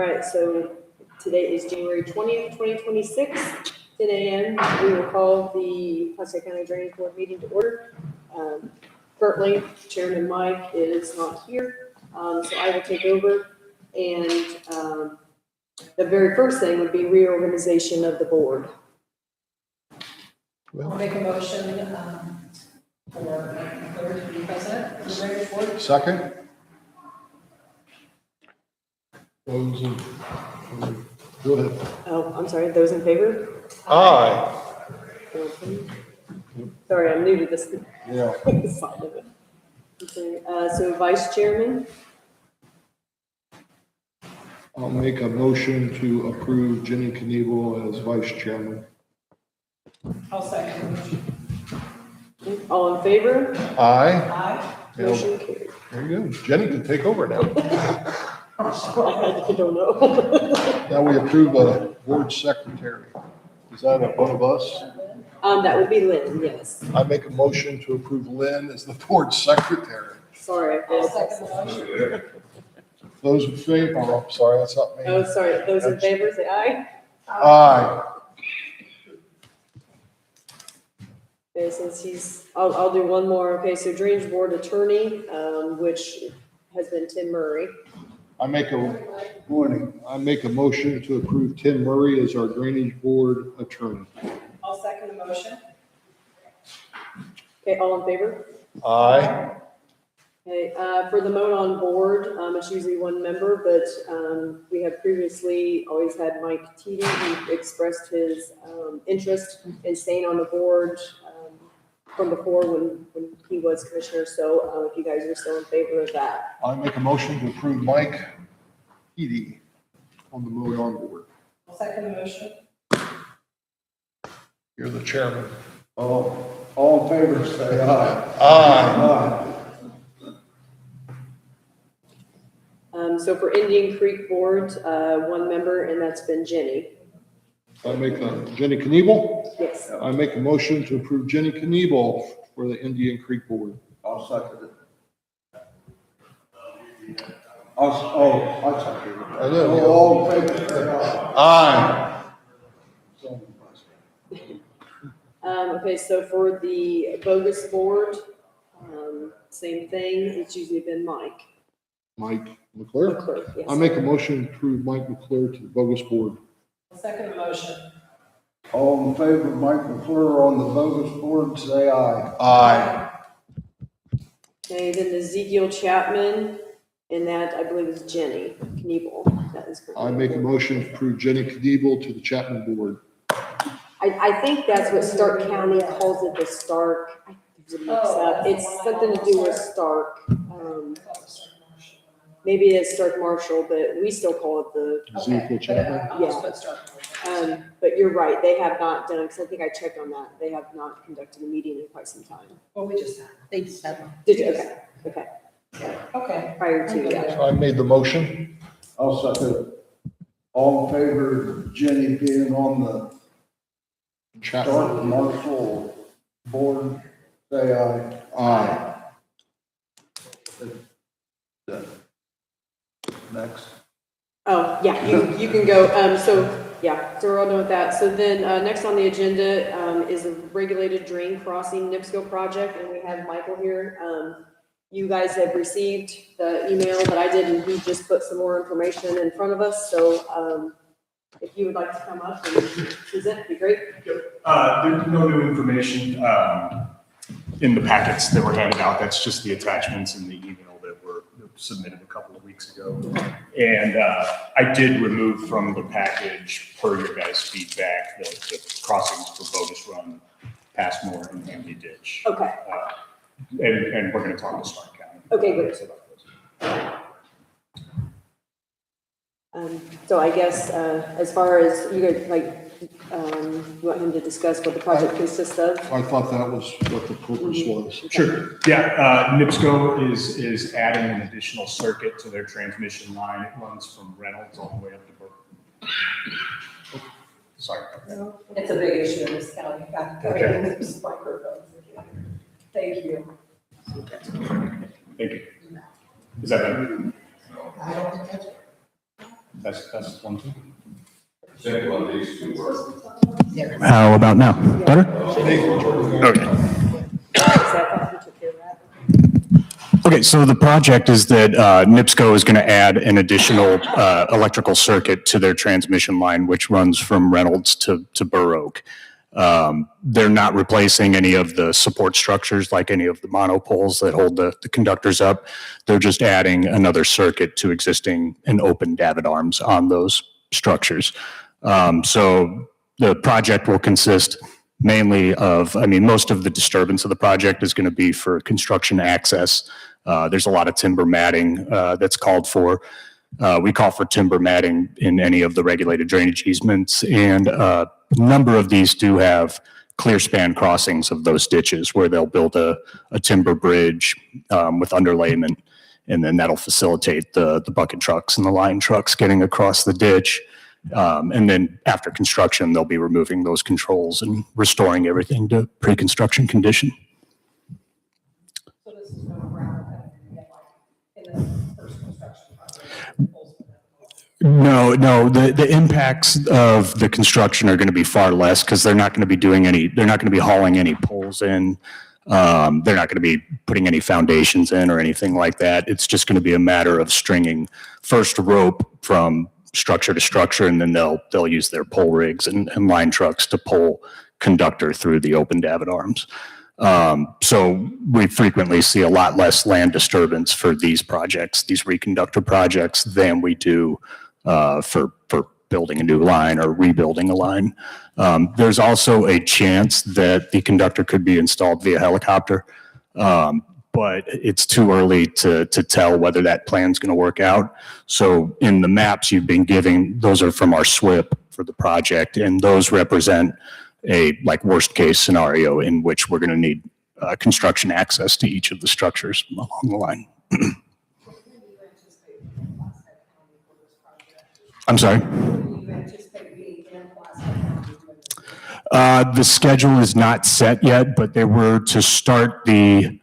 right, so today is January 20th, 2026, 10 a.m. We will call the Pulaski County Drainage Board meeting to order. Currently, Chairman Mike is not here, so I will take over. And the very first thing would be reorganization of the board. I'll make a motion for Claire to be president of the Drainage Board. Second. Those in, go ahead. Oh, I'm sorry, those in favor? Aye. Sorry, I'm new to this Yeah. side of it. Okay, so vice chairman, I'll make a motion to approve Jenny Knievel as vice chairman. I'll second the motion. all in favor? Aye. Aye. Motion carried. There you go. Jenny can take over now. I don't know. Now we approve a board secretary. Is that one of us? That would be Lynn, yes. I make a motion to approve Lynn as the board secretary. Sorry. I'll second the motion. Those in favor, oh, I'm sorry, that's not me. Oh, sorry, those in favor, say aye. Aye. Okay, since I'll do one more. Okay, so drainage board attorney, which has been Tim Murray. I make a motion to approve Tim Murray as our drainage board attorney. I'll second the motion. Okay, all in favor? Aye. Okay, for the mode on board, it's usually one member, but we have previously always had Mike Teedy, who expressed his interest in staying on the board from before when he was commissioner. So if you guys are still in favor of that. I make a motion to approve Mike Edie on the mode on board. I'll second the motion. You're the chairman. All in favor, say aye. Aye. So for Indian Creek board, one member, and that's been Jenny. I make Jenny Knievel. Yes. I make a motion to approve Jenny Knievel for the Indian Creek board. I'll second it. I'll second it. I did. All in favor, say aye. Aye. Okay, so for the bogus board, same thing. It's usually been Mike. Mike McClure. McClure, yes. I make a motion to approve Mike McClure to the bogus board. I'll second the motion. All in favor of Mike McClure on the bogus board, say aye. Aye. Okay, then Ezekiel Chapman, and that I believe is Jenny Knievel. That is correct. I make a motion to approve Jenny Knievel to the Chapman board. I think that's what Stark County calls it, the Stark. There's a mix up. It's something to do with Stark. Maybe it's Stark Marshall, but we still call it the. Ezekiel Chapman. But you're right. They have not done, because I think I checked on that. They have not conducted a meeting in quite some time. Well, we just, they just had one. Did you? Okay. Okay. Prior to, yeah. I made the motion. I'll second it. All in favor of Jenny being on the Stark Chapman. Marshall board, say aye. Aye. Next. Oh, yeah, you can go. So we're all done with that. So then next on the agenda is the regulated drain crossing NIPSCO project, and we have Michael here. You guys have received the email that I did, and he just put some more information in front of us. So if you would like to come up and present, it'd be great. There's no new information in the packets that were handed out. That's just the attachments in the email that were submitted a couple of weeks ago. And I did remove from the package, per your guys' feedback, the crossings for Bogus Run, Passmore, and Empty Ditch. Okay. And we're going to talk to Stark County. Okay, good. So I guess as far as you guys, you want him to discuss what the project consists of? I thought that was what the purpose was. Sure. Yeah, NIPSCO is adding an additional circuit to their transmission line. It runs from Reynolds all the way up to Berkeley. Sorry. It's a big issue in this county. Okay. Thank you. Thank you. Is that better? I don't think that's. That's one, two. Check on these two work. How about now? Better? Okay. Okay, so the project is that NIPSCO is going to add an additional electrical circuit to their transmission line, which runs from Reynolds to Burr Oak. They're not replacing any of the support structures like any of the monopoles that hold the conductors up. They're just adding another circuit to existing and open davit arms on those structures. So the project will consist mainly of, most of the disturbance of the project is going to be for construction access. There's a lot of timber matting that's called for. We call for timber matting in any of the regulated drainage easements, and a number of these do have clear span crossings of those ditches where they'll build a timber bridge with underlayment, and then that'll facilitate the bucket trucks and the line trucks getting across the ditch. And then after construction, they'll be removing those controls and restoring everything to pre-construction condition. So this is no gravel kind of thing, like in the first construction project. No, the impacts of the construction are going to be far less because they're not going to be hauling any poles in. They're not going to be putting any foundations in or anything like that. It's just going to be a matter of stringing first rope from structure to structure, and then they'll use their pole rigs and line trucks to pull conductor through the open davit arms. So we frequently see a lot less land disturbance for these projects, these reconductor projects, than we do for building a new line or rebuilding a line. There's also a chance that the conductor could be installed via helicopter, but it's too early to tell whether that plan's going to work out. So in the maps you've been giving, those are from our SWIP for the project, and those represent a worst case scenario in which we're going to need construction access to each of the structures along the line. I'm sorry? The schedule is not set yet, but they were to start the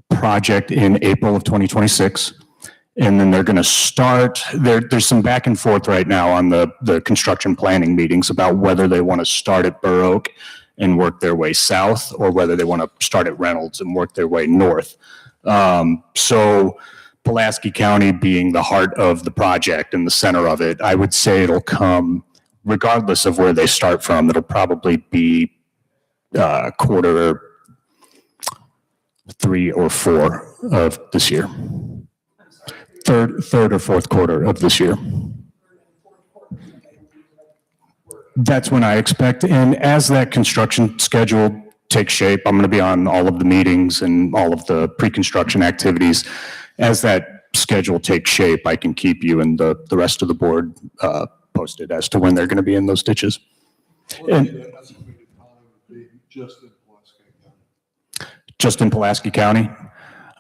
project in April of 2026. And then they're going to start, there's some back and forth right now on the construction planning meetings about whether they want to start at Burr Oak and work their way south, or whether they want to start at Reynolds and work their way north. So Pulaski County being the heart of the project and the center of it, I would say it'll come, regardless of where they start from, it'll probably be quarter 3 or 4 of this year. Third or fourth quarter of this year. That's when I expect. And as that construction schedule takes shape, I'm going to be on all of the meetings and all of the pre-construction activities. As that schedule takes shape, I can keep you and the rest of the board posted as to when they're going to be in those ditches. And just in Pulaski County.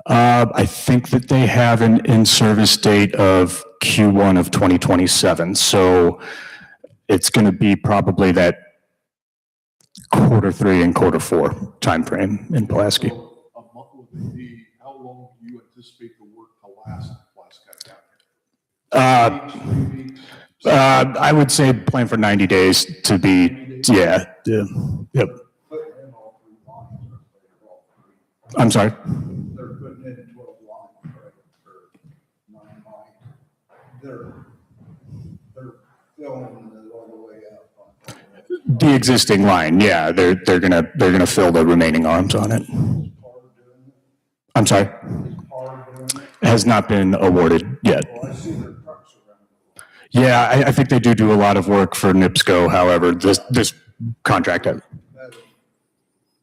I think that they have an in-service date of Q1 of 2027. So it's going to be probably that quarter 3 and quarter 4 timeframe in Pulaski. So a month would be, how long do you anticipate the work to last in Pulaski County? I would say plan for 90 days to be, yep. I'm sorry. They're putting in 12 lines, right, or 9 lines. They're filling it all the way up. The existing line, yeah, they're gonna fill the remaining arms on it. I'm sorry. It has not been awarded yet. Well, I see their trucks around. Yeah, I think they do a lot of work for NIPSCO. However, this contract, That's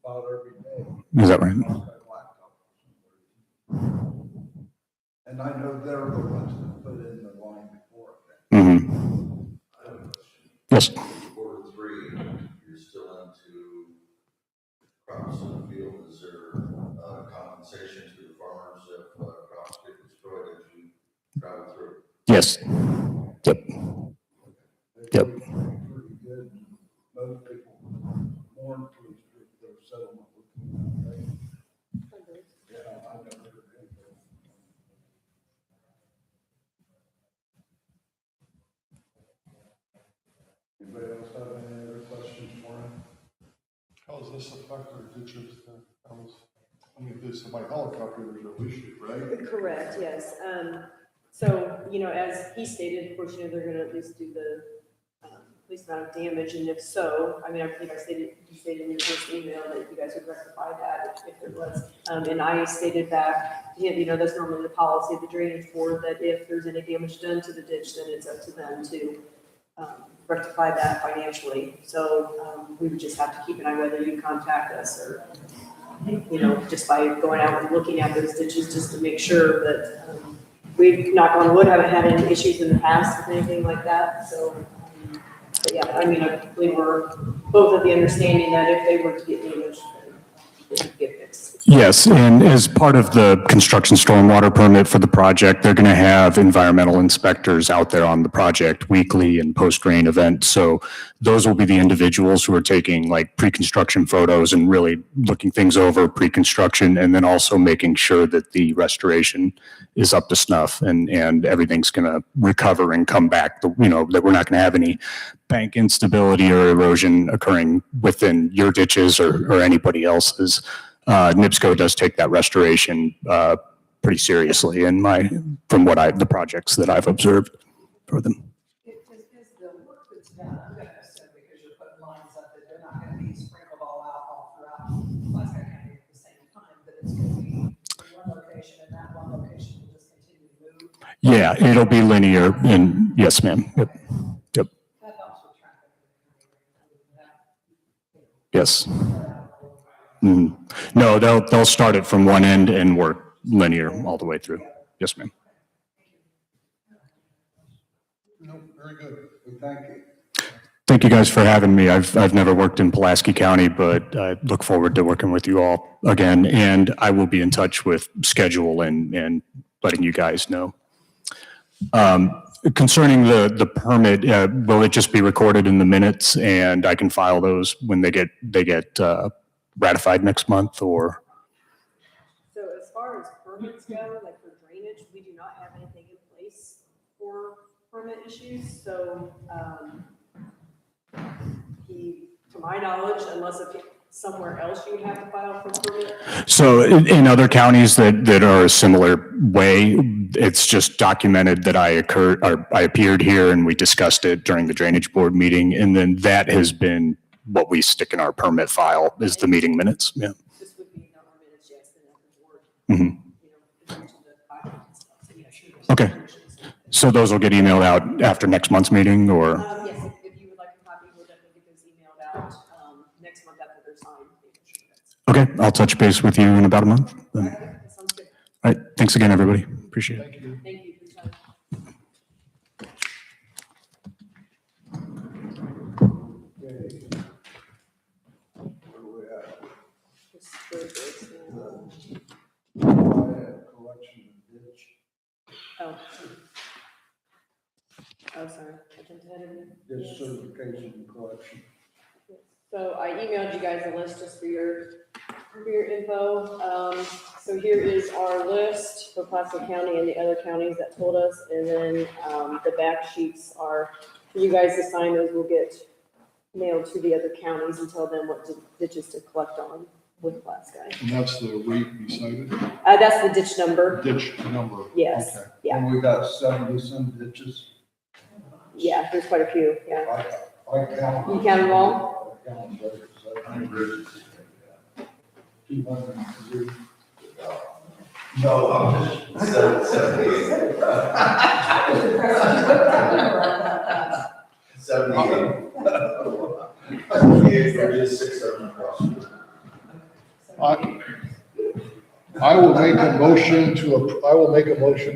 about every day. is that right? And I know they're the ones that put in the line before. Mm-hmm. Yes. Quarter 3, you're still into crops in the field. Is there compensation to the farmers if crops get destroyed as you travel through? Yes. Yep. Yep. Pretty good. Most people mourn to their settlement. Right? Yeah, I know they're good. Anybody else have any other questions for him? How does this affect our ditches? I mean, this, by helicopter, there's no issue, right? Correct, yes. So, as he stated, of course, they're gonna at least do the, least amount of damage, and if so, I mean, I think you stated in your first email that you guys would rectify that if there was. And I stated back, that's normally the policy of the drainage board, that if there's any damage done to the ditch, then it's up to them to, rectify that financially. So, we would just have to keep an eye whether you contact us or, just by going out and looking at those ditches, just to make sure that, we, knock on wood, haven't had any issues in the past with anything like that, so. But yeah, I mean, I believe we're both of the understanding that if they were to get damaged, then they could get fixed. Yes, and as part of the construction stormwater permit for the project, they're going to have environmental inspectors out there on the project weekly and post-rain events. So those will be the individuals who are taking like pre-construction photos and really looking things over pre-construction, and then also making sure that the restoration is up to snuff and everything's going to recover and come back, that we're not going to have any bank instability or erosion occurring within your ditches or anybody else's. NIPSCO does take that restoration pretty seriously from the projects that I've observed for them. Is the work that's done, I'm gonna assume because you're putting lines up that they're not gonna be sprinkled all out all throughout Pulaski County at the same time, but it's gonna be in one location and that one location will just continue to move. Yeah, it'll be linear, and yes, ma'am. Yep. That helps with traffic. Yes. Mhm. No, they'll start it from one end and work linear all the way through. Yes, ma'am. No, very good. We thank you. Thank you guys for having me. I've never worked in Pulaski County, but I look forward to working with you all again. And I will be in touch with schedule and letting you guys know. Concerning the permit, will it just be recorded in the minutes and I can file those when they get ratified next month, or? So as far as permits go, like for drainage, we do not have anything in place for permit issues, so, to my knowledge, unless if somewhere else you would have to file for permit. So in other counties that are a similar way, it's just documented that I appeared here and we discussed it during the drainage board meeting, and then that has been what we stick in our permit file is the meeting minutes. Yeah. This would be not our minutes, yes, then at the board. Mhm. Into the document and stuff, so yeah, sure. Okay. So those will get emailed out after next month's meeting, or? Yes, if you would like a copy, we'll definitely get those emailed out, next month after they're signed. Okay, I'll touch base with you in about a month. Then. Okay, that sounds good. All right. Thanks again, everybody. Appreciate it. Thank you. Thank you for your time. Okay. Where do we at? Collection of ditch. Oh. Oh, sorry, I jumped ahead of you. Ditch certification and collection. So I emailed you guys a list just for your info. So here is our list for Pulaski County and the other counties that told us, and then, the back sheets are for you guys to sign. Those will get mailed to the other counties and tell them what ditches to collect on with Pulaski. And that's the rate beside it? That's the ditch number. Ditch number? Yes, Okay. yeah, And we got 70 some ditches. yeah, there's quite a few, yeah. I count. You count them all? I count those, How many bridges? 203. No, I'm just 78. 78. 78 bridges, 6 of them across. I will make a motion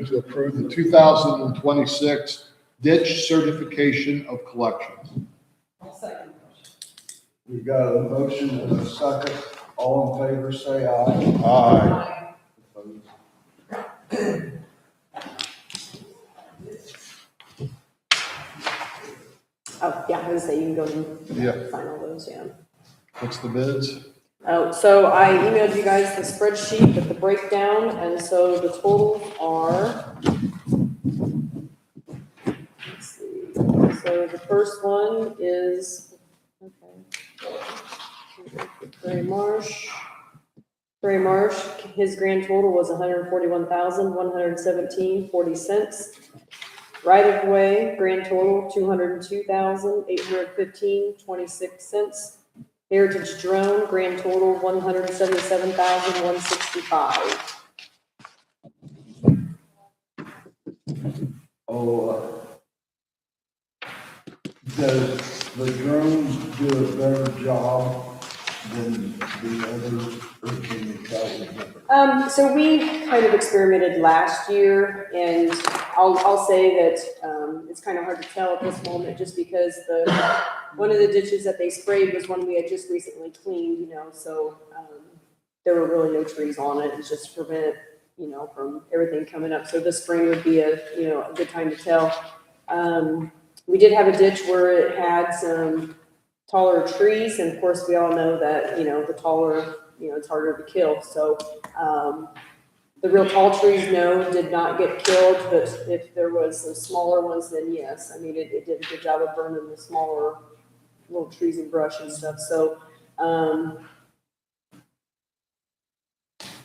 to approve the 2026 ditch certification of collections. I'll second. We've got a motion and a second. All in favor, say aye. Aye. Opposed? Oh, yeah, I was gonna say, you can go and Yeah. sign all those, yeah. What's the bids? Oh, so I emailed you guys the spreadsheet with the breakdown, and so the totals are, let's see, So the first one is, okay. Gray Marsh, his grand total was 141,117.40. Right of way, grand total 202,815.26. Heritage drone, grand total 177,165. Oh, does the drones do a better job than the others, or can you tell the difference? So we kind of experimented last year, and I'll say that it's kind of hard to tell at this moment, just because one of the ditches that they sprayed was one we had just recently cleaned, you know, so there were really no trees on it. It's just to prevent, you know, from everything coming up. So this spring would be a good time to tell. We did have a ditch where it had some taller trees, and of course we all know that, you know, the taller, you know, it's harder to kill. So the real tall trees, no, did not get killed, but if there was some smaller ones, then yes. I mean, it did a good job of burning the smaller little trees and brush and stuff. So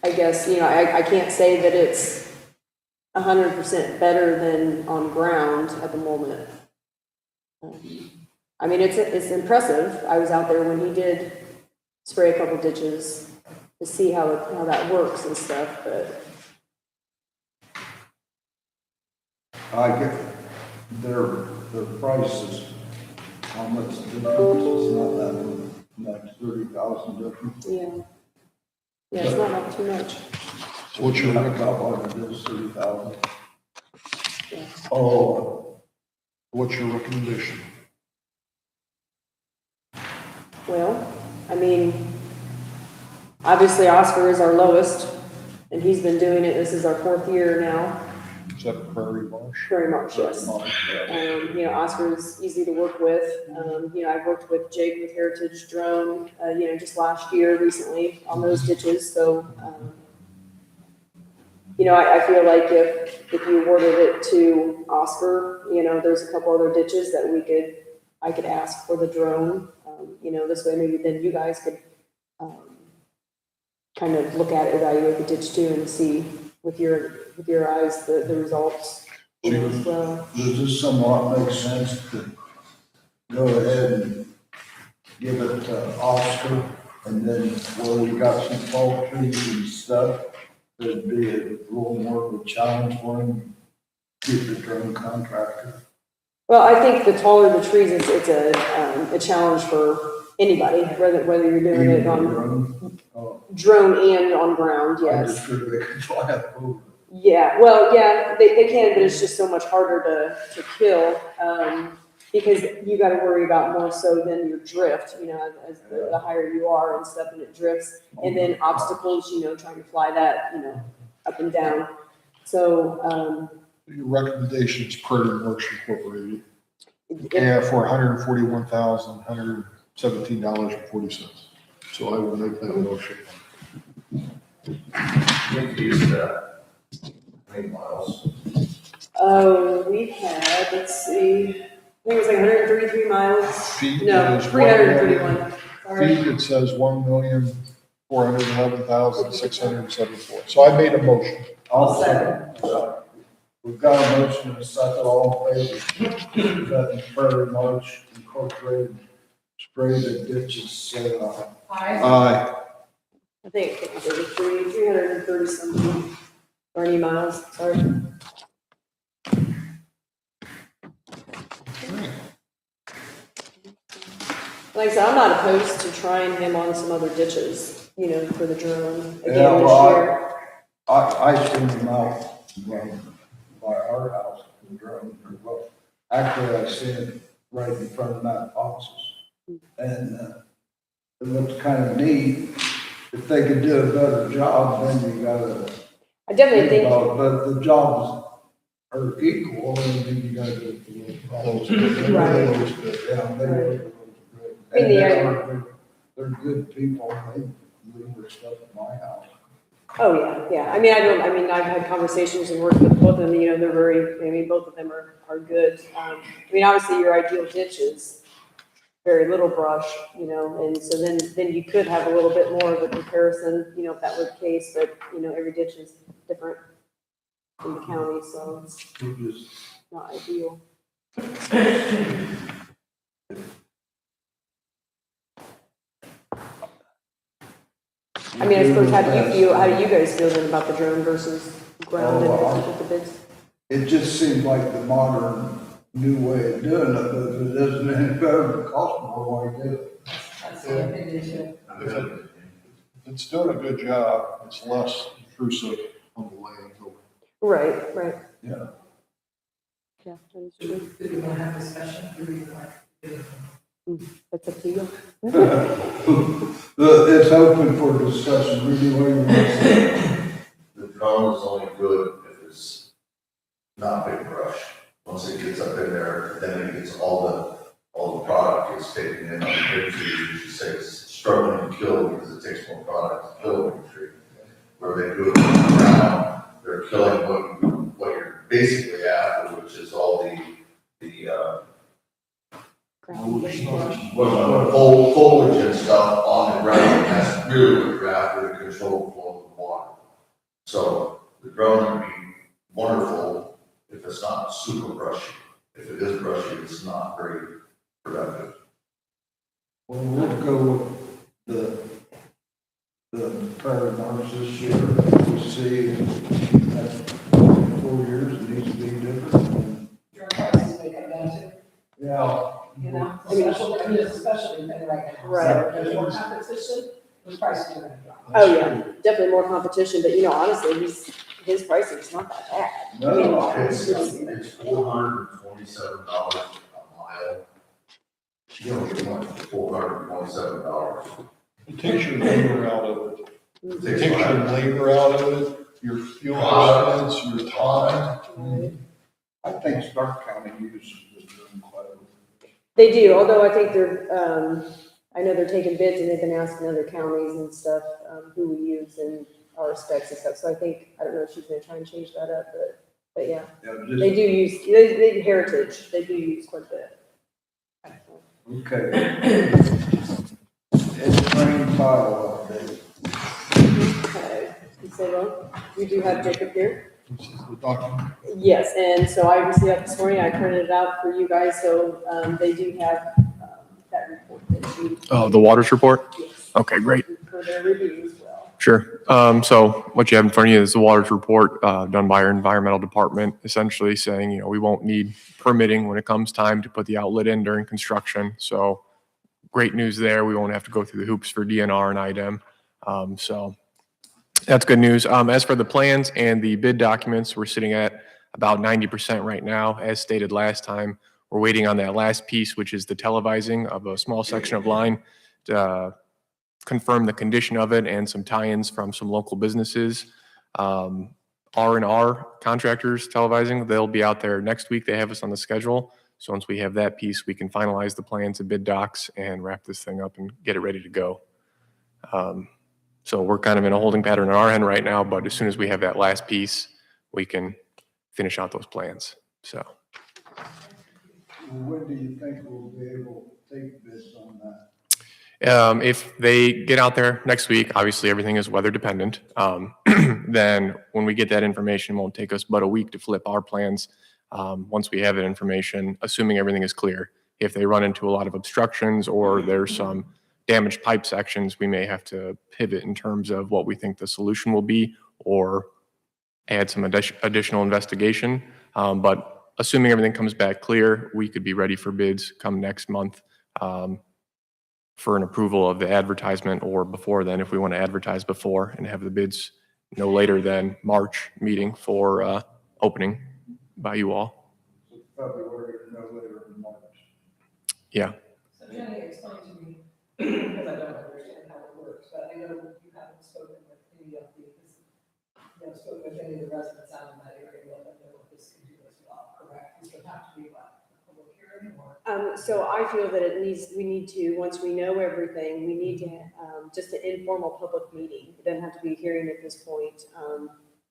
I guess, you know, I can't say that it's 100% better than on ground at the moment. I mean, it's impressive. I was out there when he did spray a couple ditches to see how that works and stuff, but I get their prices, how much difference, it's not that much, 30,000 difference. yeah, it's not too much. So what's your, About what it is, 30,000. Yeah. Oh, what's your recommendation? Well, I mean, obviously Oscar is our lowest, and he's been doing it. This is our 4th year now. Is that Prairie Marsh? Very much, yes. You know, Oscar is easy to work with. You know, I've worked with Jake with Heritage Drone, you know, just last year recently on those ditches. So, you know, I feel like if you awarded it to Oscar, you know, there's a couple other ditches that I could ask for the drone. You know, this way maybe then you guys could kind of look at it, evaluate the ditch too, and see with your eyes the results, you know, as well. Does this somewhat make sense to go ahead and give it to Oscar, and then where we got some tall trees and stuff, it'd be a little more of a challenge for him, get the drone contractor? Well, I think the taller the trees, it's a challenge for anybody, whether you're doing it on drone and on ground, I yes. just figured they could fly up over. Yeah, well, yeah, they can, but it's just so much harder to kill, because you gotta worry about more so than your drift, you know, as the higher you are and stuff, and it drifts, and then obstacles, you know, trying to fly that, you know, up and down. So, Your recommendation is Prairie Marsh Incorporated. Yeah, for $141,117.40. So I will make that motion. Use that. How many miles? we had, let's see, I think it was like 133 miles. Feet No, is 331. Sorry. Feet, it says 1,411,674. So I made a motion. I'll second. We've got a motion and a second, all in favor, that the Prairie Marsh Incorporated spray the ditches, say aye. Aye. I think 330 something, or any miles, sorry. Like I said, I'm not opposed to trying him on some other ditches, you know, for the drone again Yeah, this well, year. I seen them out by our house, the drone, well, actually, I seen it right in front of Matt Fox's. And it looks kind of neat. If they could do a better job, then you gotta I definitely think think, about it, but the jobs are equal, and then you gotta do it. Right. Yeah, they Right. look good. In the And area. they're good people, they leave their stuff at my house. Oh, yeah. I mean, I've had conversations and worked with both of them, they're both of them are good. I mean, obviously your ideal ditch is very little brush, and so then you could have a little bit more of a comparison, if that were the case, but, every ditch is different in the county, so it's We just, not ideal. I mean, I suppose, how do you guys feel then about the drone versus ground and with the bids? it just seems like the modern new way of doing it, but if it isn't any better, it costs more, why do it? That's the opinion too. If it's doing a good job, it's less intrusive on the land. Right. Yeah. Yeah, that is true. Do we want to have discussion? Do we like? That's up to you. It's open for discussion, really, what do you want to say? The drone is only good if it's not big brush. Once it gets up in there, then it gets all the product gets taken in on the big trees, which you say it's struggling to kill because it takes more product to kill a big tree. Where they do it on the ground, they're killing what you're basically after, which is all the foliage and stuff on the ground. That's really what you're after to control the flow of the water. So the drone would be wonderful if it's not super brushy. If it is brushy, it's not very productive. Well, we'll go with the prior marks this year, we'll see, that 4 years, it needs to be different. Your prices may come down to, Yeah. especially right now. Right. So there's more competition, the prices are going to drop. Oh, yeah, definitely more competition, but honestly, his pricing is not that bad. No, It's $427 a mile. You don't get much for $427. It takes your labor out of it. It Takes takes your what? labor out of it, your fuel expense, your time. I think Stark County uses this drone quite a bit. They do, although I think I know they're taking bids and they've been asking other counties and stuff, who we use and our specs and stuff, so I don't know if she's gonna try and change that up, but yeah. Yeah, They do use, they Heritage, they do use quite a bit. Okay. It's Frain tile update. Okay, so we do have Jacob here. This is the document. Yes, and so I received that this morning, I printed it out for you guys, so, they do have, that report that you. Oh, the waters report? Yes. Okay, great. For their review as well. Sure. So what you have in front of you is the waters report done by our environmental department, essentially saying, we won't need permitting when it comes time to put the outlet in during construction. So great news there. We won't have to go through the hoops for DNR and IDEM. So that's good news. As for the plans and the bid documents, we're sitting at about 90% right now. As stated last time, we're waiting on that last piece, which is the televising of a small section of line to confirm the condition of it and some tie-ins from some local businesses. R&R contractors televising, they'll be out there next week. They have us on the schedule. So once we have that piece, we can finalize the plans and bid docs and wrap this thing up and get it ready to go. So we're kind of in a holding pattern on our end right now, but as soon as we have that last piece, we can finish out those plans. So. When do you think we'll be able to take bids on that? If they get out there next week, obviously everything is weather dependent. Then when we get that information, it won't take us but a week to flip our plans. Once we have that information, assuming everything is clear. If they run into a lot of obstructions or there's some damaged pipe sections, we may have to pivot in terms of what we think the solution will be or add some additional investigation. But assuming everything comes back clear, we could be ready for bids come next month. For an approval of the advertisement or before then, if we want to advertise before and have the bids no later than March meeting for opening by you all. So February, no later than March. Yeah. So Jenny, explain to me, because I don't understand how it works, but I know you haven't spoken with any of spoken with any of the residents out in that area, let them know what this can do as well, correct? This would have to be what, a public hearing or? So I feel that we need to, once we know everything, we need to, just an informal public meeting. It doesn't have to be a hearing at this point.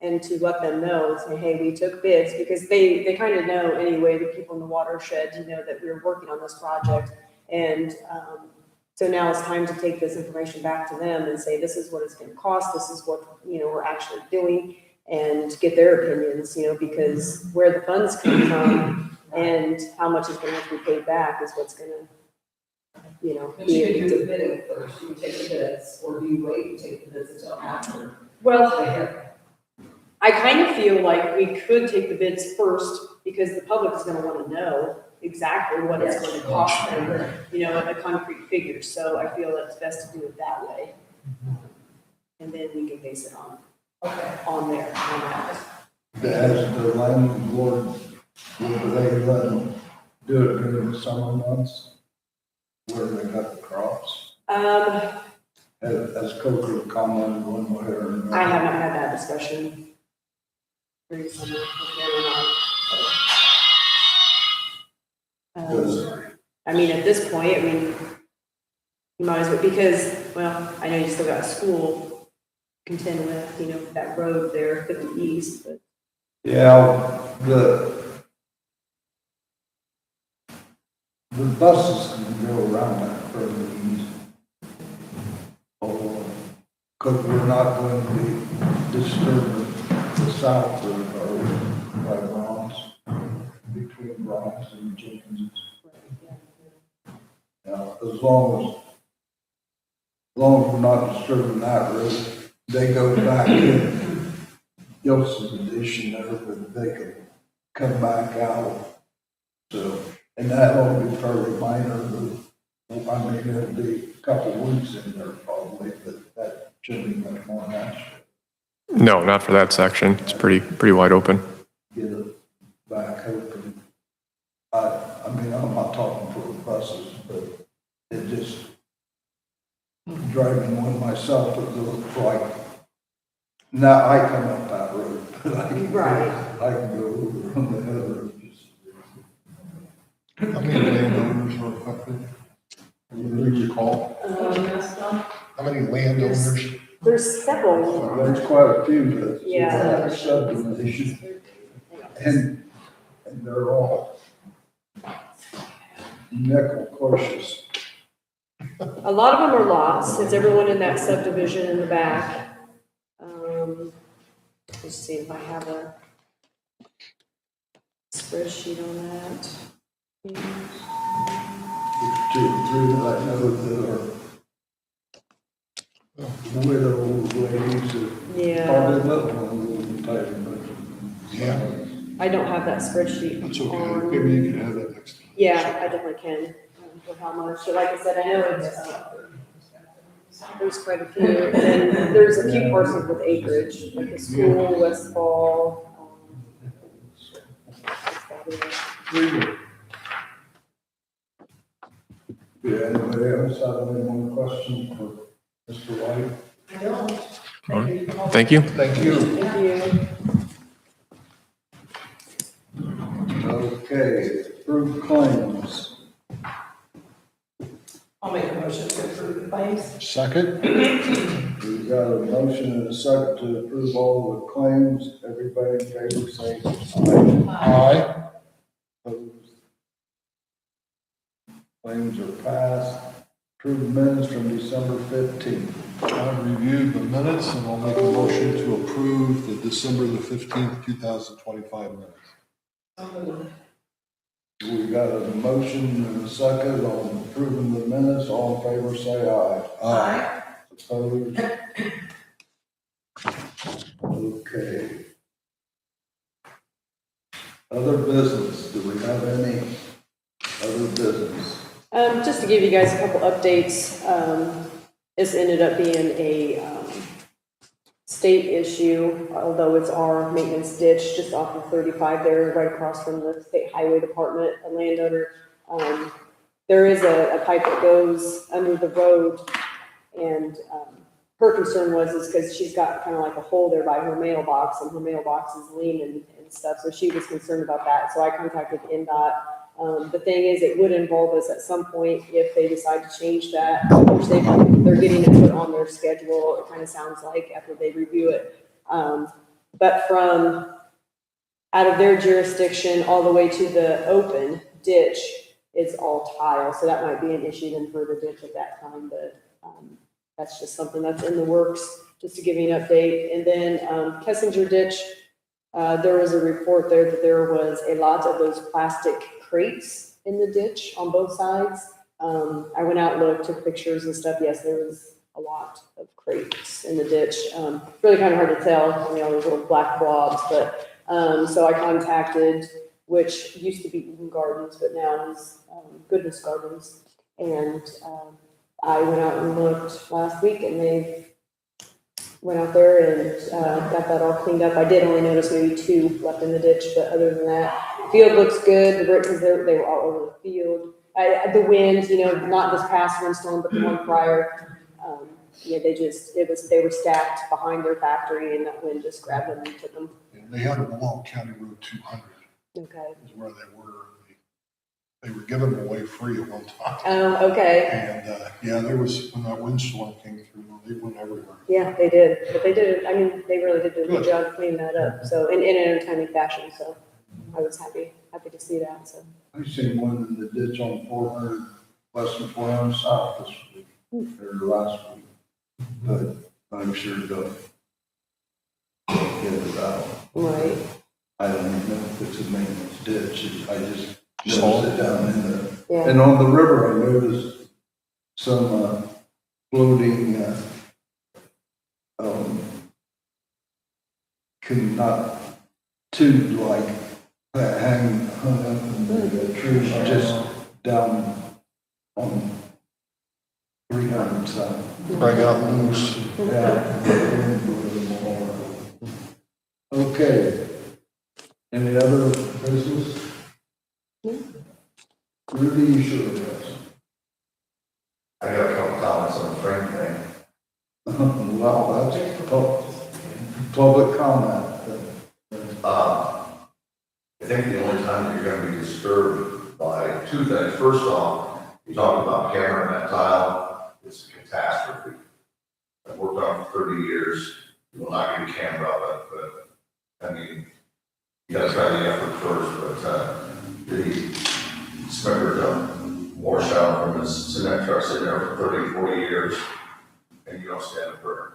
And to let them know, say, hey, we took bids, because they kind of know anyway, the people in the watershed, that we're working on this project. And, so now it's time to take this information back to them and say, this is what it's gonna cost, this is what, we're actually doing, and get their opinions, because where the funds come from and how much is gonna have to be paid back is what's gonna, But you can do the bidding first, you can take the bids, or do you wait and take the bids until after? Well, I kind of feel like we could take the bids first, because the public is gonna wanna know exactly what it's gonna cost them, a concrete figure, so I feel it's best to do it that way. And then we can base it on that. As the landlord, will they let them do it during the summer months where they got the crops? As Coker commented one way or another. I haven't had that discussion. During summer, if they're not, I mean, at this point, you might as well, because, well, I know you still got school to contend with, that road there, 50 East, but. Yeah, the buses can go around that further east. Because we're not going to be disturbing the south of our, by Bronx, between Bronx and Jenkins. Now, as long as we're not disturbing that road, they go back in Gilson's addition there, but they can come back out. So, and that'll be fairly minor, but it'll be a couple of weeks in there probably, but that shouldn't be much more than that. No, not for that section. It's pretty wide open. Get it back open. I'm not talking for the buses, but it just, driving one myself, it looks like, now I come up that road, but I can go over on the other road. How many landowners are affected? Do you recall? How many landowners? There's several. There's quite a few that. Yeah. Subdivision. And they're all nickel cautious. A lot of them are lots. It's everyone in that subdivision in the back. Let's see if I have a spreadsheet on that. There's 2 or 3 that I know that are widow ladies that Yeah, probably live on a little tiny bit. Yeah. I don't have that spreadsheet That's okay. on. Maybe you can have that next time. Yeah, I definitely can, for how much. So like I said, I know it's, there's quite a few. And then there's a few parcels with acreage, like the school, Westfall. Yeah, anybody else have any more questions for Mr. White? I don't. Thank you. Thank you. Thank you. Okay, approved claims. I'll make a motion to approve the claims. Second? We've got a motion and a second to approve all the claims. Everybody in favor say aye. Aye. Opposed? Claims are passed. Approved minutes from December 15th. I've reviewed the minutes and I'll make a motion to approve the December the 15th, 2025 minutes. We got a motion and a second on approving the minutes. All in favor say aye. Aye. Opposed? Okay. Other business, do we have any other business? Just to give you guys a couple updates, this ended up being a state issue, although it's our maintenance ditch just off of 35 there, right across from the state highway department, a landowner. There is a pipe that goes under the road, and her concern is because she's got kind of like a hole there by her mailbox, and her mailbox is leaning and stuff, so she was concerned about that. So I contacted NDOT. The thing is, it would involve us at some point if they decide to change that, which they're getting it put on their schedule, it kind of sounds like, after they review it. But from out of their jurisdiction all the way to the open ditch, it's all tile, so that might be an issue then for the ditch at that time, but that's just something that's in the works, just to give you an update. And then Kessinger Ditch, there was a report there that there was a lot of those plastic crates in the ditch on both sides. I went out and looked, took pictures and stuff. Yes, there was a lot of crates in the ditch. Really kind of hard to tell, all those little black blobs, but so I contacted, which used to be Eden Gardens, but now is Goodness Gardens. And I went out and looked last week, and they went out there and got that all cleaned up. I did only notice maybe 2 left in the ditch, but other than that, field looks good. The because they were all over the field. The wind, not this past windstorm, but the one prior. They were stacked behind their factory, and that wind just grabbed them and took them. And they had them along County Road 200. Okay. Is where they were. They were giving them away free at one time. Oh, okay. And there was, when that windstorm came through, they went everywhere. Yeah, they did. But they did. I mean, they really did do a good job cleaning that up. So in an entertaining fashion. So I was happy to see that. So I seen one in the ditch on 400 west and 400 south this week, or last week. But I'm sure they'll get it out. right. I don't even know if it's a maintenance ditch. I just noticed it down in there. Yeah. And on the river, I noticed some floating, not tube like hung up in the trees just down on 300 south. I got loose. Okay. Any other business? Ruby, you should address. I got a couple comments on the Frain thing. Well, that's public comment. I think the only time that you're gonna be disturbed by 2 things. First off, you talk about camera and that tile, it's a catastrophe. I've worked on it for 30 years, you will not get a camera of it, but, I mean, you gotta try the effort first, but, the smear the washout from this cement truck sitting there for 30, 40 years, and you don't stand a prayer.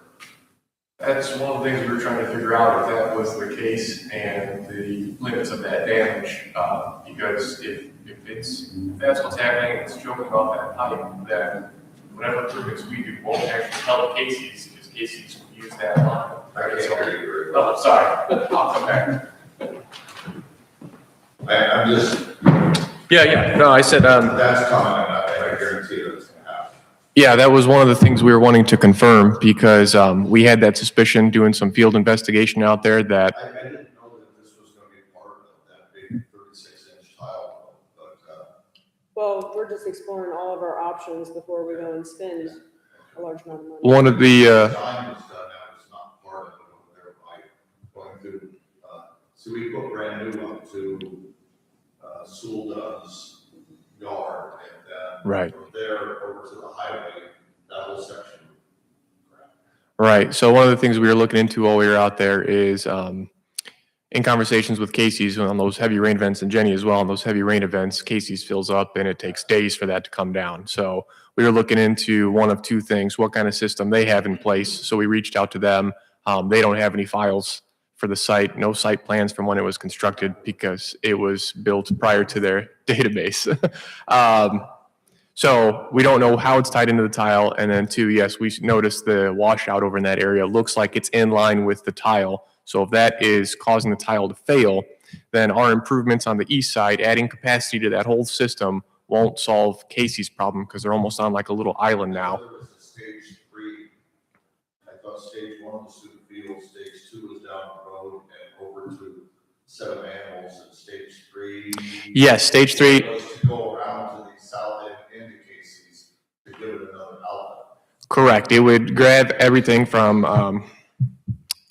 That's one of the things we were trying to figure out, if that was the case and the limits of that damage. Because if that's what's happening, it's choking off that pipe, then whatever improvements we do won't actually help Casey's, because Casey's use that line. I can't hear you very well. Oh, sorry, I'll come back. I'm just, Yeah, no, I said, that's coming, and I guarantee that it's gonna happen. yeah, that was one of the things we were wanting to confirm, because we had that suspicion doing some field investigation out there that, I didn't know that this was gonna be part of that big 36-inch tile, but, Well, we're just exploring all of our options before we go and spend a large amount of money. one of the, design was done, that was not part of it over there, by going through, so we go brand new up to, Sewell Dunn's yard, and then Right. from there over to the highway, that whole section. right, so one of the things we were looking into while we were out there is, in conversations with Casey's on those heavy rain events, and Jenny as well, on those heavy rain events, Casey's fills up and it takes days for that to come down. So we were looking into one of 2 things, what kind of system they have in place. So we reached out to them. They don't have any files for the site, no site plans from when it was constructed, because it was built prior to their database. So we don't know how it's tied into the tile. And then 2, yes, we noticed the washout over in that area. Looks like it's in line with the tile. So if that is causing the tile to fail, then our improvements on the east side, adding capacity to that whole system, won't solve Casey's problem, because they're almost on like a little island now. There was a stage 3. I thought stage 1 was through the field, stage 2 was down the road and over to set of animals, and stage 3. Yes, stage 3. Was to go around to the south end into Casey's to give it another outlet. Correct. It would grab everything from,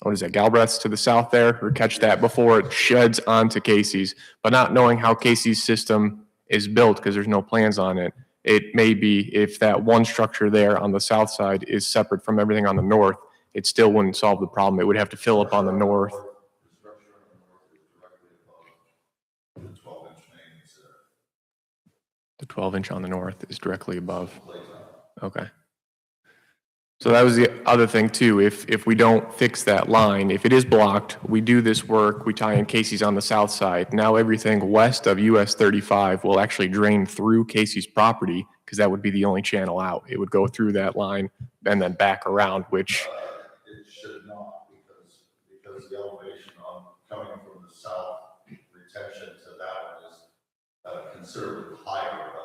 what is that, Galbraith's to the south there, or catch that before it sheds onto Casey's. But not knowing how Casey's system is built, because there's no plans on it, it may be if that one structure there on the south side is separate from everything on the north, it still wouldn't solve the problem. It would have to fill up on the north. The structure on the north is directly above the 12-inch main is there. The 12-inch on the north is directly above. Playtime. Okay. So that was the other thing too. If we don't fix that line, if it is blocked, we do this work, we tie in Casey's on the south side. Now everything west of US 35 will actually drain through Casey's property, because that would be the only channel out. It would go through that line and then back around, which, It should not, because the elevation on coming from the south retention to that one is considerably higher, but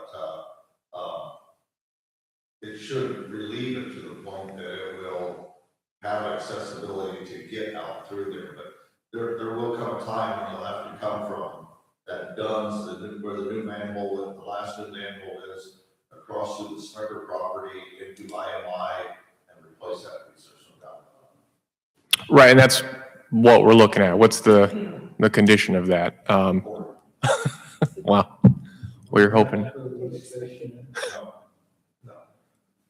it should relieve it to the point that it will have accessibility to get out through there. But there will come a time when you'll have to come from that Dunn's, where the new manhole, the last new manhole is, across through the Snicker property into IMI and replace that piece or some down. right, and that's what we're looking at. What's the condition of that? Wow, we're hoping. No.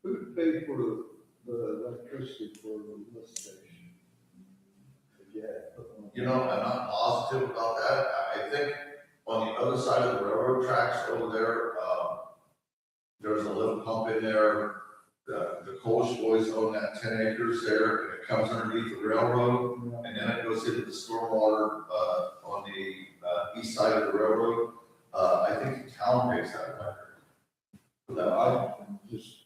Who would pay for the electricity for the lift station? Yeah. You know, I'm not positive about that. I think on the other side of the railroad tracks over there, there's a lift pump in there. The Polish boys own that 10 acres there, and it comes underneath the railroad, and then it goes into the stormwater on the east side of the railroad. I think the town pays that electric. I'm just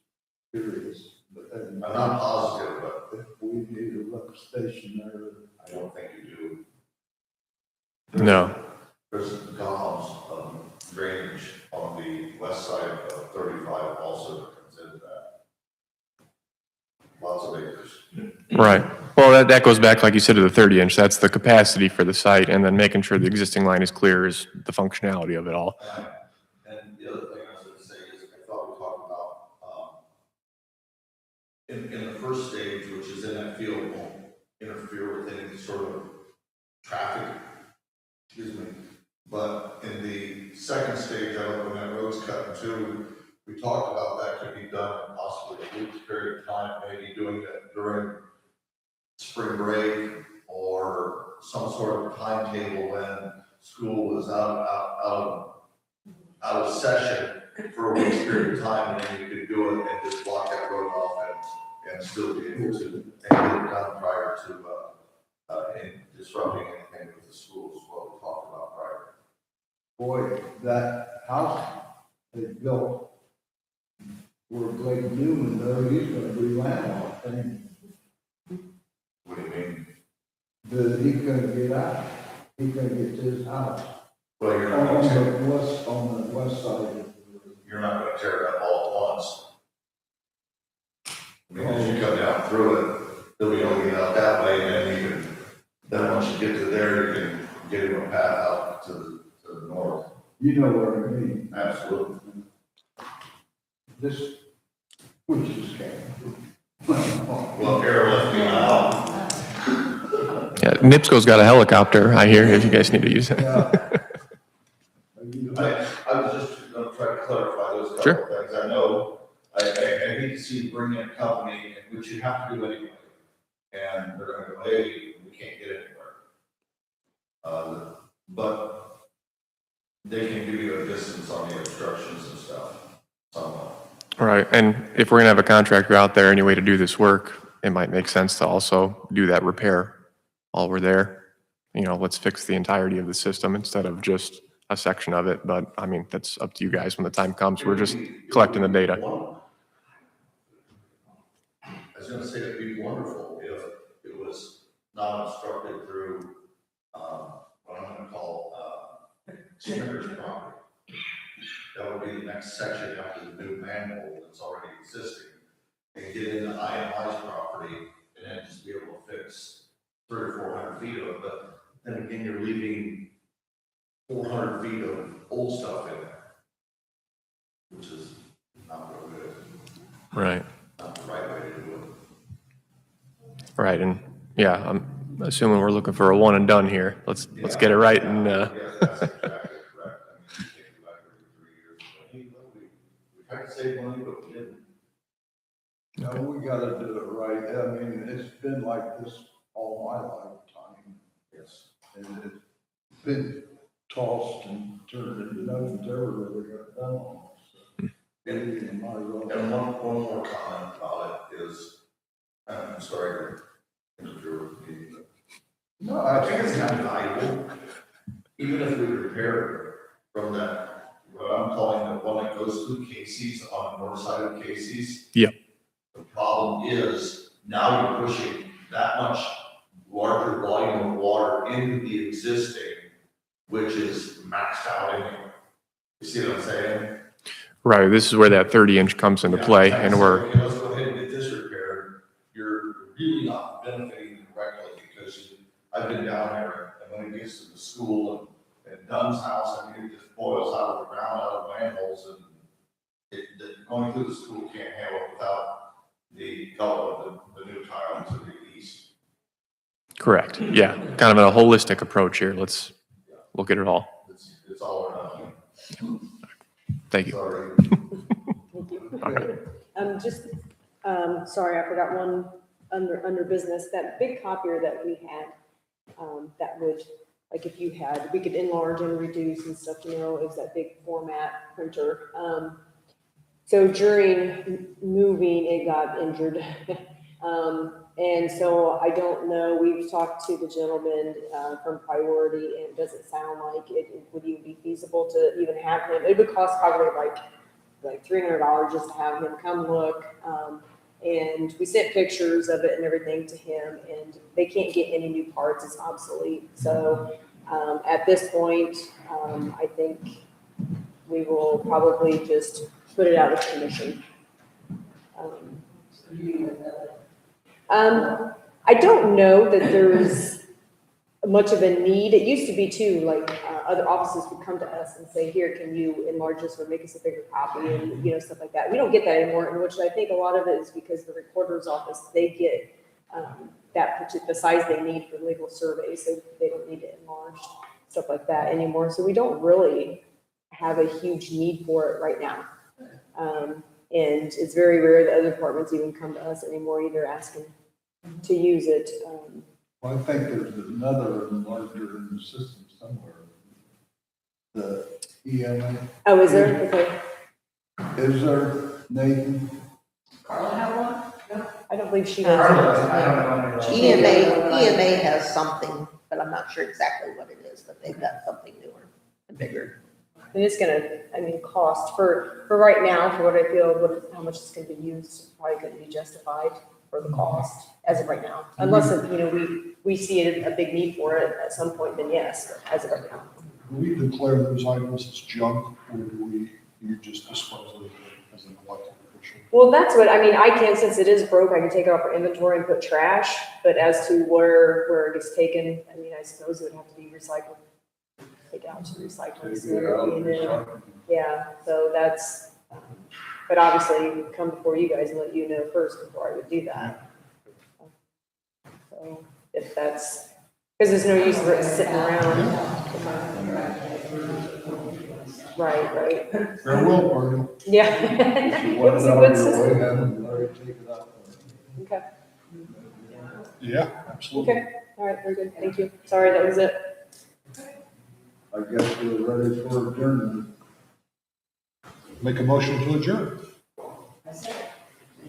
curious, but I'm not positive, but if we need a lift station there, I don't think you No. do. There's columns of drainage on the west side of 35 also that comes into that. Lots of acres. Right. Well, that goes back, like you said, to the 30-inch. That's the capacity for the site, and then making sure the existing line is clear is the functionality of it all. And the other thing I was going to say is, I thought we talked about, in the first stage, which is in that field, won't interfere with any sort of traffic, excuse me. But in the second stage, when that road's cut in two, we talked about that could be done in possibly a week's period of time, maybe doing it during spring break or some sort of timetable when school is out of session for a week's period of time, and then you could do it and just block that road off and still be able to get it done prior to disrupting anything with the schools, what we talked about prior. boy, that house they built where Blake Newman, though, he's gonna be landlocked, and What do you mean? he couldn't get out. He couldn't get to his house. Well, you're not gonna tear, On the west side. you're not gonna tear it up all at once. I mean, as you come down through it, they'll be able to get out that way, and then you can, then once you get to there, you can get him a path out to the north. You know what I mean? Absolutely. This, which is kind Well, here, left me out. Yeah, NIPSCO's got a helicopter, I hear, if you guys need to use it. I was just gonna try to clarify those couple Sure. of things. I know, I hate to see you bring in a company, which you have to do anyway. And they're gonna go, hey, we can't get anywhere. But they can give you a distance on the obstructions and stuff, somehow. Right, and if we're gonna have a contractor out there anyway to do this work, it might make sense to also do that repair while we're there. You know, let's fix the entirety of the system instead of just a section of it, but I mean, that's up to you guys when the time comes. We're just collecting the data. I was gonna say it'd be wonderful if it was not obstructed through, what I'm gonna call, Snicker's property. That would be the next section after the new manhole that's already existing, and get into IMI's property, and then just be able to fix 300 or 400 feet of it, but then again, you're leaving 400 feet of old stuff in there, which is not real good, Right, not the right way to do it. right, and yeah, I'm assuming we're looking for a one and done here. Let's get it right and, Yes, that's exactly correct. I mean, you can't do that every 3 years. tried to save money, but we didn't. No, we gotta do it right. I mean, it's been like this all my lifetime. Yes. And it's been tossed and turned into nothing's ever really got done on it. So, maybe it might as well- And one more comment about it is, I'm sorry to interfere with the meeting, but No, I think it's kind of valuable, even if we repair from that, what I'm calling the one that goes through Casey's on the north side of Casey's. Yeah. The problem is now you're pushing that much larger volume of water into the existing, which is maxed out anyway. You see what I'm saying? Right, this is where that 30-inch comes into play, Yeah, and so, we're, okay, let's go ahead and get this repaired. You're really not benefiting directly because I've been down there and when it gets to the school and Dunn's house, I mean, it just boils out of the ground, out of manholes and going through the school can't handle it without the color of the new tile to the east. correct, yeah, kind of a holistic approach here. Let's look at it all. It's all or nothing. Thank you. Sorry. Okay. Just, sorry, I forgot one under business, that big copier that we had, that would, like if you had, we could enlarge and reduce and stuff, you know, it was that big format printer. So during moving, it got injured. And so I don't know, we've talked to the gentleman from Priority, and it doesn't sound like it would even be feasible to even have him. It would cost probably like $300 just to have him come look. And we sent pictures of it and everything to him, and they can't get any new parts, it's obsolete. So at this point, I think we will probably just put it out of commission. I don't know that there's much of a need. It used to be too, like other offices would come to us and say, here, can you enlarge this or make us a bigger copy and, you know, stuff like that. We don't get that anymore, in which I think a lot of it is because the recorder's office, they get the size they need for legal surveys, so they don't need it enlarged, stuff like that anymore. So we don't really have a huge need for it right now. And it's very rare that other departments even come to us anymore, either asking to use it. Well, I think there's another larger in the system somewhere. The EMA, Oh, is there? Okay. is there, Nathan? Carla have one? No? I don't believe she has. EMA has something, but I'm not sure exactly what it is, but they've got something newer and bigger. And it's gonna, I mean, cost for right now, for what I feel, how much it's gonna be used, probably couldn't be justified for the cost as of right now. Unless, you know, we see a big need for it at some point, then yes, but as of right now. Do we declare those items as junk, or do you just dispose of it as an elected official? Well, that's what, I mean, I can, since it is broke, I can take it off our inventory and put trash, but as to where it gets taken, I mean, I suppose it would have to be recycled. Take out to recycling. center, yeah, so that's, but obviously come before you guys and let you know first before I would do that. So if that's, because there's no use for it sitting around. Right. Farewell, party. Yeah. If you It want was it a out good of your way, system. have them Larry take it out. Okay, Yeah, absolutely. okay, all right, very good, thank you. Sorry, that was it. I guess we're ready for adjournment. Make a motion to adjourn.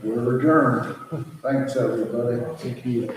We're adjourned. Thanks, everybody. Thank you.